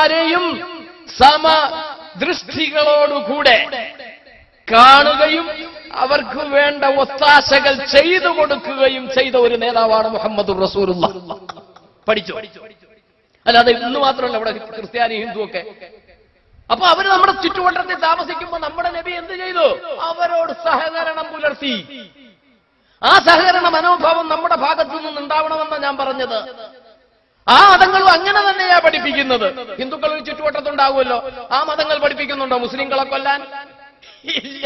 ആരെയും സമദൃഷ്ടികളോടുകൂടെ കാണുകയും അവർക്ക് വേണ്ട ഒത്താശകൾ ചെയ്തു കൊടുക്കുകയും ചെയ്ത ഒരു നേതാവാണ് മുഹമ്മദുർ റസൂലുള്ളാഹ്. പഠിച്ചു. അല്ലാതെ ഇന്ന് മാത്രമല്ല ഇവിടെ ക്രിസ്ത്യാനി ഹിന്ദു ഒക്കെ. അപ്പൊ അവര് നമ്മുടെ ചുറ്റുവട്ടത്തിൽ താമസിക്കുമ്പോൾ നമ്മുടെ നബി എന്ത് ചെയ്തു? അവരോട് സഹകരണം പുലർത്തി. ആ സഹകരണ മനോഭാവം നമ്മുടെ ഭാഗത്തു നിന്നുണ്ടാവണമെന്നാണ് ഞാൻ പറഞ്ഞത്. ആ മതങ്ങളും അങ്ങനെ തന്നെയാ പഠിപ്പിക്കുന്നത്. ഹിന്ദുക്കൾ ഒരു ചുറ്റുവട്ടത്തുണ്ടാവുമല്ലോ, ആ മതങ്ങൾ പഠിപ്പിക്കുന്നുണ്ടോ മുസ്ലിങ്ങളെ കൊല്ലാൻ? ഇല്ല.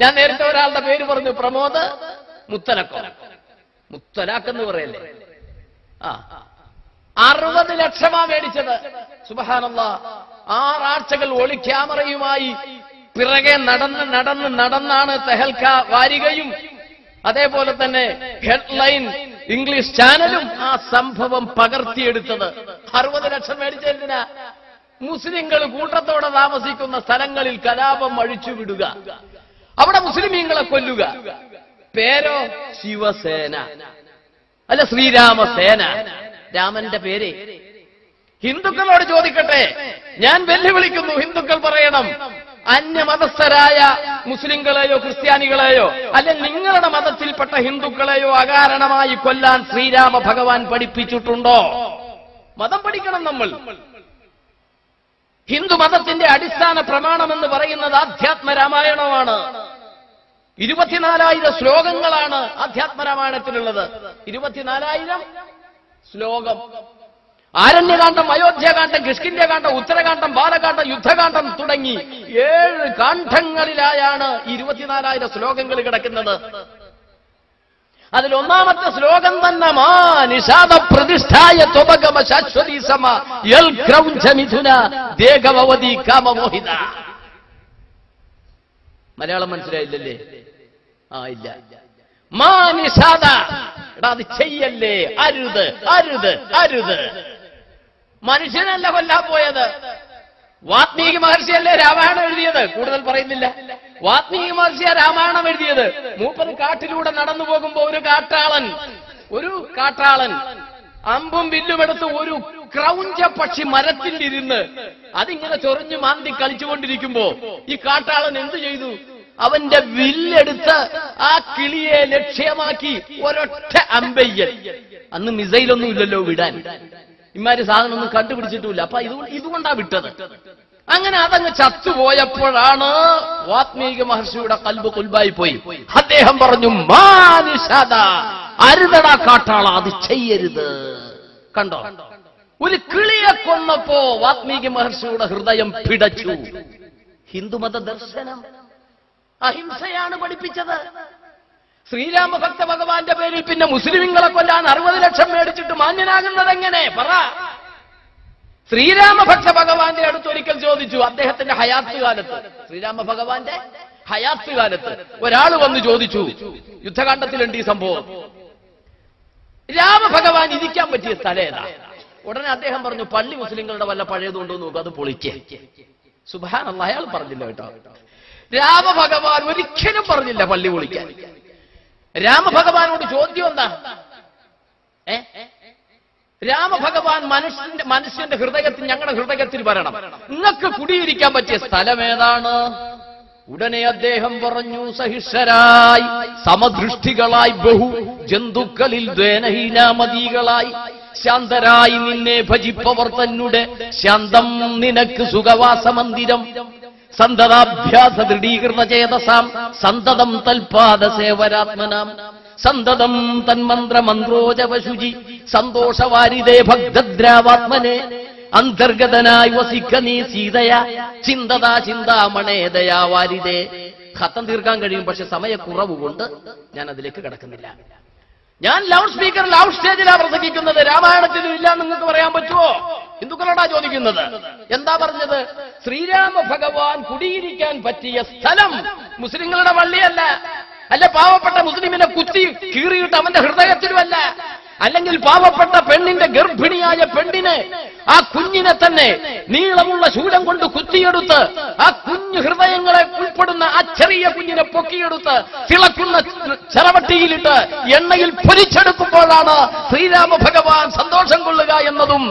ഞാൻ നേരത്തെ ഒരാളുടെ പേര് പറഞ്ഞു, പ്രമോദ് മുത്തലക്കോ. മുത്തലാഖ് എന്ന് പറയല്ലേ? 60 ലക്ഷമാ മേടിച്ചത്. സുബ്ഹാനല്ലാഹ്. 6 ആഴ്ചകൾ ഒളി ക്യാമറയുമായി പിറകെ നടന്നാണ് തെഹൽക്ക വാരികയും അതേപോലെ തന്നെ ഹെഡ്ലൈൻ ഇംഗ്ലീഷ് ചാനലും ആ സംഭവം പകർത്തിയെടുത്തത്. 60 ലക്ഷം മേടിച്ചതിനാ മുസ്ലിങ്ങൾ കൂട്ടത്തോടെ താമസിക്കുന്ന സ്ഥലങ്ങളിൽ കലാപം അഴിച്ചുവിടുക, അവിടെ മുസ്ലിമീങ്ങളെ കൊല്ലുക. പേരോ ശിവസേന, അല്ല ശ്രീരാമസേന. രാമന്റെ പേര്. ഹിന്ദുക്കളോട് ചോദിക്കട്ടെ, ഞാൻ വെല്ലുവിളിക്കുന്നു, ഹിന്ദുക്കൾ പറയണം, അന്യമതസ്ഥരായ മുസ്ലിങ്ങളെയോ ക്രിസ്ത്യാനികളെയോ അല്ലെ നിങ്ങളുടെ മതത്തിൽപ്പെട്ട ഹിന്ദുക്കളെയോ അകാരണമായി കൊല്ലാൻ ശ്രീരാമ ഭഗവാൻ പഠിപ്പിച്ചിട്ടുണ്ടോ? മതം പഠിക്കണം നമ്മൾ. ഹിന്ദു മതത്തിന്റെ അടിസ്ഥാന പ്രമാണമെന്ന് പറയുന്നത് ആധ്യാത്മ രാമായണമാണ്. 24,000 ശ്ലോകങ്ങളാണ് ആധ്യാത്മ രാമായണത്തിലുള്ളത്. 24,000 ശ്ലോകം. ആരണ്യകാന്ഡം, അയോധ്യകാന്ഡം, കിഷ്കിന്ധ്യകാന്ഡം, ഉത്തരകാന്ഡം, ബാലകാന്ഡം, യുദ്ധകാന്ഡം തുടങ്ങി 7 കാണ്ഡങ്ങളിലായാണ് 24,000 ശ്ലോകങ്ങൾ കിടക്കുന്നത്. അതിൽ ഒന്നാമത്തെ ശ്ലോകം തന്നെ മാ നിഷാദ പ്രതിഷ്ഠായ ത്വപഗമ ശാശ്വതി സമ യൽ ക്രൗഞ്ച മിഥുന ദേഹവവതി കാമമോഹിത. മലയാളം മനസ്സിലായില്ലല്ലേ? ഇല്ല. മാ നിഷാദ, എടാ അത് ചെയ്യല്ലേ, അരുത് അരുത് അരുത്. മനുഷ്യനല്ല കൊല്ലാൻ പോയത്. വാത്മീകി മഹർഷിയല്ലേ രാമായണം എഴുതിയത്? കൂടുതൽ പറയുന്നില്ല. വാത്മീകി മഹർഷിയ രാമായണം എഴുതിയത്. മൂപ്പൻ കാട്ടിലൂടെ നടന്നു പോകുമ്പോ ഒരു കാട്ടാളൻ അമ്പും വില്ലുമെടുത്ത് ഒരു ക്രൗഞ്ച പക്ഷി മരത്തിലിരുന്ന് അതിങ്ങനെ ചൊറിഞ്ഞു മാന്തി കളിച്ചുകൊണ്ടിരിക്കുമ്പോ ഈ കാട്ടാളൻ എന്തു ചെയ്തു? അവന്റെ വില്ലെടുത്ത് ആ കിളിയെ ലക്ഷ്യമാക്കി ഒരൊറ്റ അമ്പയ്യൽ. അന്ന് മിസൈലൊന്നും ഇല്ലല്ലോ വിടാൻ. ഇമാര് സാധനം ഒന്നും കണ്ടുപിടിച്ചിട്ടില്ല. അപ്പൊ ഇതുകൊണ്ടാ വിട്ടത്. അങ്ങനെ അതങ്ങ് ചത്തുപോയപ്പോഴാണ് വാത്മീകി മഹർഷിയുടെ കൽബ് കുൽബായി പോയി. അദ്ദേഹം പറഞ്ഞു, മാനിഷാദ, അരുതടാ കാട്ടാള, അത് ചെയ്യരുത്. കണ്ടോ? ഒരു കിളിയെ കൊന്നപ്പോ വാത്മീകി മഹർഷിയുടെ ഹൃദയം പിടച്ചു. ഹിന്ദുമത ദർശനം അഹിംസയാണ് പഠിപ്പിച്ചത്. ശ്രീരാമ ഭക്ത ഭഗവാന്റെ പേരിൽ പിന്നെ മുസ്ലിങ്ങളെ കൊല്ലാൻ 60 ലക്ഷം മേടിച്ചിട്ട് മാന്യനാകുന്നത് എങ്ങനെ? പറ. ശ്രീരാമ ഭക്ത ഭഗവാന്റെ അടുത്ത് ഒരിക്കൽ ചോദിച്ചു, അദ്ദേഹത്തിന്റെ ഹയാത്ത് കാലത്ത്, ശ്രീരാമ ഭഗവാന്റെ ഹയാത്ത് കാലത്ത് ഒരാൾ വന്ന് ചോദിച്ചു, യുദ്ധകാണ്ഡത്തിലുണ്ട് ഈ സംഭവം, രാമഭഗവാൻ ഇരിക്കാൻ പറ്റിയ സ്ഥലം ഏതാ? ഉടനെ അദ്ദേഹം പറഞ്ഞു, പള്ളി മുസ്ലിങ്ങളുടെ വല്ല പഴയതുകൊണ്ടോ നോക്കുക, അത് പൊളിക്കേ. സുബ്ഹാനല്ലാഹ്, അയാൾ പറഞ്ഞില്ല കേട്ടോ. രാമഭഗവാൻ ഒരിക്കലും പറഞ്ഞില്ല പള്ളി പൊളിക്കാൻ. രാമഭഗവാനോട് ചോദ്യം എന്താ? രാമഭഗവാൻ മനുഷ്യന്റെ ഹൃദയത്തിൽ, ഞങ്ങളുടെ ഹൃദയത്തിൽ വരണം. നിങ്ങൾക്ക് കുടിയിരിക്കാൻ പറ്റിയ സ്ഥലം ഏതാണ്? ഉടനെ അദ്ദേഹം പറഞ്ഞു, സഹിഷ്ണരായി സമദൃഷ്ടികളായി ബഹു ജന്തുക്കളിൽ ദ്വേനഹീനാമതികളായി ശാന്തരായി നിന്നെ ഭജിപ്പവർ തന്നെ ശാന്തം നിനക്ക് സുഖവാസമന്ദിരം സന്തതാഭ്യാസ ദൃഢീകൃത ചേതസാം സന്തതം തൽപാദ സേവരാത്മനാം സന്തതം തന്മന്ത്ര മന്ത്രോജവശുചി സന്തോഷവാരിതേ ഭക്തദ്രാവാത്മനെ അന്തർഗതനായി വസിക്ക നീ സീതയ ചിന്തതാ ചിന്താമണേ ദയാവാരിതേ. ഖത്തം തീർക്കാൻ കഴിയും, പക്ഷെ സമയക്കുറവ് കൊണ്ട് ഞാൻ അതിലേക്ക് കടക്കുന്നില്ല. ഞാൻ ലൗഡ് സ്പീക്കർ, ലൗഡ് സ്റ്റേജിലാണ് പ്രസംഗിക്കുന്നത്. രാമായണത്തിലും ഇല്ല നിങ്ങൾക്ക് പറയാൻ പറ്റുമോ? ഹിന്ദുക്കളോടാ ചോദിക്കുന്നത്. എന്താ പറഞ്ഞത്? ശ്രീരാമ ഭഗവാൻ കുടിയിരിക്കാൻ പറ്റിയ സ്ഥലം മുസ്ലിങ്ങളുടെ പള്ളിയല്ല, അല്ല പാവപ്പെട്ട മുസ്ലിമിനെ കുത്തി കീറിയിട്ട് അവന്റെ ഹൃദയത്തിലുമല്ല, അല്ലെങ്കിൽ പാവപ്പെട്ട പെണ്ണിന്റെ ഗർഭിണിയായ പെണ്ണിനെ, ആ കുഞ്ഞിനെ തന്നെ നീളമുള്ള ശൂലം കൊണ്ട് കുത്തിയെടുത്ത് ആ കുഞ്ഞു ഹൃദയങ്ങളെ ഉൾപ്പെടുന്ന ആ ചെറിയ കുഞ്ഞിനെ പൊക്കിയെടുത്ത് തിളക്കുന്ന ചെറവട്ടിയിലിട്ട് എണ്ണയിൽ പൊരിച്ചെടുക്കുമ്പോഴാണ് ശ്രീരാമ ഭഗവാൻ സന്തോഷം കൊള്ളുക എന്നതും